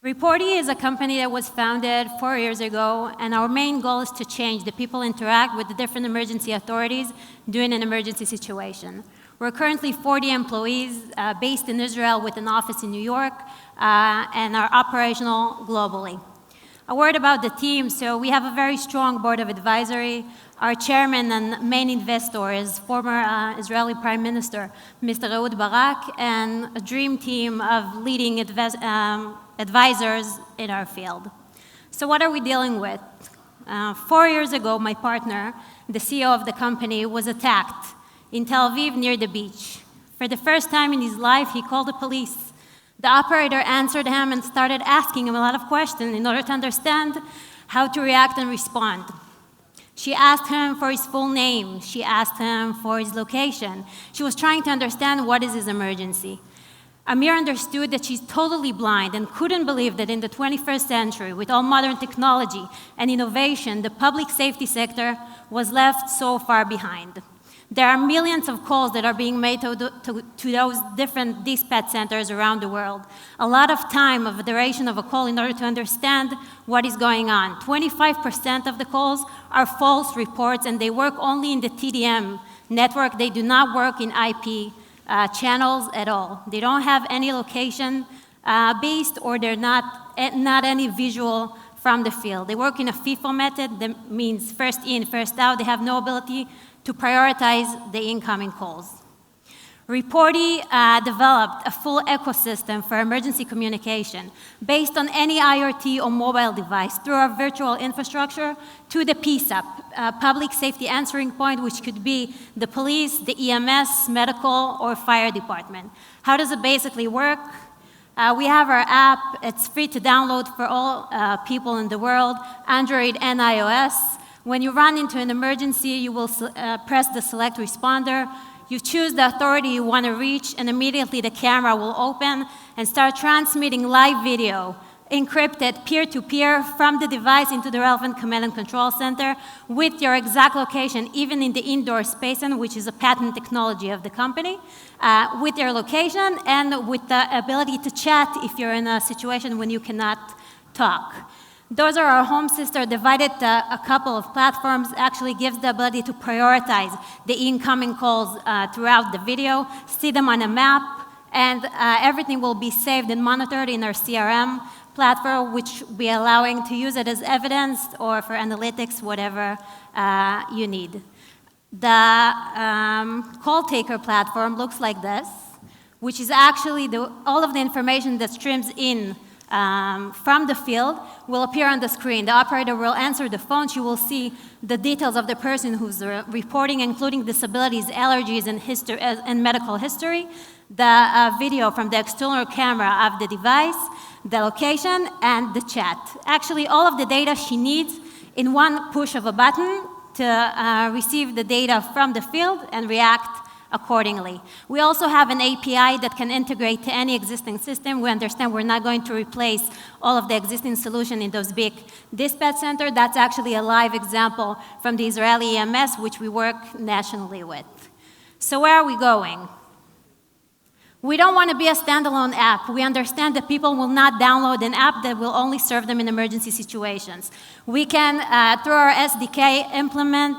Reporty is a company that was founded 4 years ago, and our main goal is to change the people interact with the different emergency authorities during an emergency situation. We're currently 40 employees based in Israel with an office in New York and are operational globally. A word about the team. So we have a very strong board of advisory. Our chairman and main investor is former Israeli Prime Minister, Mr. Ehud Barak, and a dream team of leading advisors in our field. So what are we dealing with? 4 years ago, my partner, the CEO of the company, was attacked in Tel Aviv near the beach. For the first time in his life, he called the police. The operator answered him and started asking him a lot of questions in order to understand how to react and respond. She asked him for his full name. She asked him for his location. She was trying to understand what is his emergency. Amir understood that she's totally blind and couldn't believe that in the 21st century, with all modern technology and innovation, the public safety sector was left so far behind. There are millions of calls that are being made to those different dispatch centers around the world. A lot of time of duration of a call in order to understand what is going on. 25% of the calls are false reports, and they work only in the TDM network. They do not work in IP channels at all. They don't have any location based, or they're not any visual from the field. They work in a FIFO method. That means first in, first out. They have no ability to prioritize the incoming calls. Reporty developed a full ecosystem for emergency communication based on any IoT or mobile device through our virtual infrastructure to the PSAP, Public Safety Answering Point, which could be the police, the EMS, medical, or fire department. How does it basically work? We have our app. It's free to download for all people in the world, Android and iOS. When you run into an emergency, you will press the select responder. You choose the authority you want to reach, and immediately the camera will open and start transmitting live video, encrypted peer-to-peer from the device into the relevant command and control center with your exact location, even in the indoor space, which is a patent technology of the company, with your location and with the ability to chat if you're in a situation when you cannot talk. Those are our home sister divided a couple of platforms, actually gives the ability to prioritize the incoming calls throughout the video, see them on a map, and everything will be saved and monitored in our CRM platform, which will be allowing to use it as evidence or for analytics, whatever you need. The call taker platform looks like this, which is actually all of the information that streams in from the field will appear on the screen. The operator will answer the phone. She will see the details of the person who's reporting, including disabilities, allergies, and medical history, the video from the external camera of the device, the location, and the chat. Actually, all of the data she needs in one push of a button to receive the data from the field and react accordingly. We also have an API that can integrate to any existing system. We understand we're not going to replace all of the existing solution in those big dispatch centers. That's actually a live example from the Israeli EMS, which we work nationally with. So where are we going? We don't want to be a standalone app. We understand that people will not download an app that will only serve them in emergency situations. We can, through our SDK, implement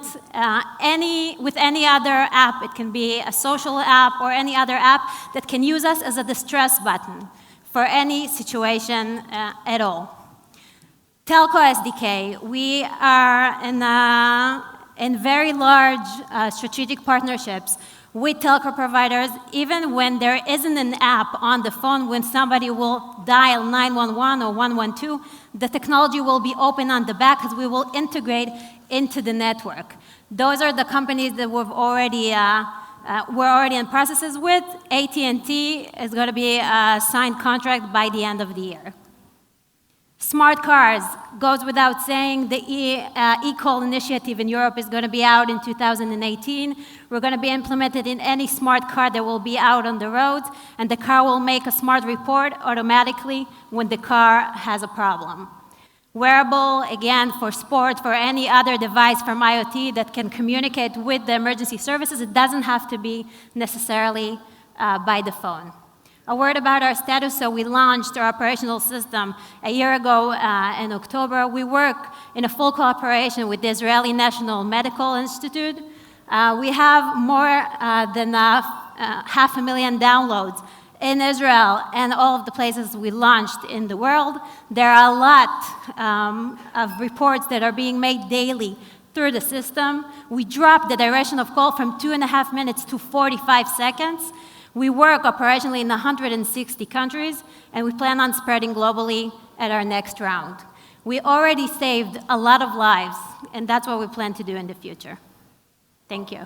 with any other app. It can be a social app or any other app that can use us as a distress button for any situation at all. Telco SDK, we are in very large strategic partnerships with telco providers. Even when there isn't an app on the phone, when somebody will dial 911 or 112, the technology will be open on the back because we will integrate into the network. Those are the companies that we're already in processes with. AT&T is going to be a signed contract by the end of the year. Smart cars goes without saying. The eCall initiative in Europe is going to be out in 2018. We're going to be implemented in any smart car that will be out on the roads, and the car will make a smart report automatically when the car has a problem. Wearable, again, for sport, for any other device from IoT that can communicate with the emergency services. It doesn't have to be necessarily by the phone. A word about our status. So we launched our operational system a year ago in October. We work in a full cooperation with the Israeli National Medical Institute. We have more than 500,000 downloads in Israel and all of the places we launched in the world. There are a lot of reports that are being made daily through the system. We dropped the duration of call from 2.5 minutes to 45 seconds. We work operationally in 160 countries, and we plan on spreading globally at our next round. We already saved a lot of lives, and that's what we plan to do in the future. Thank you.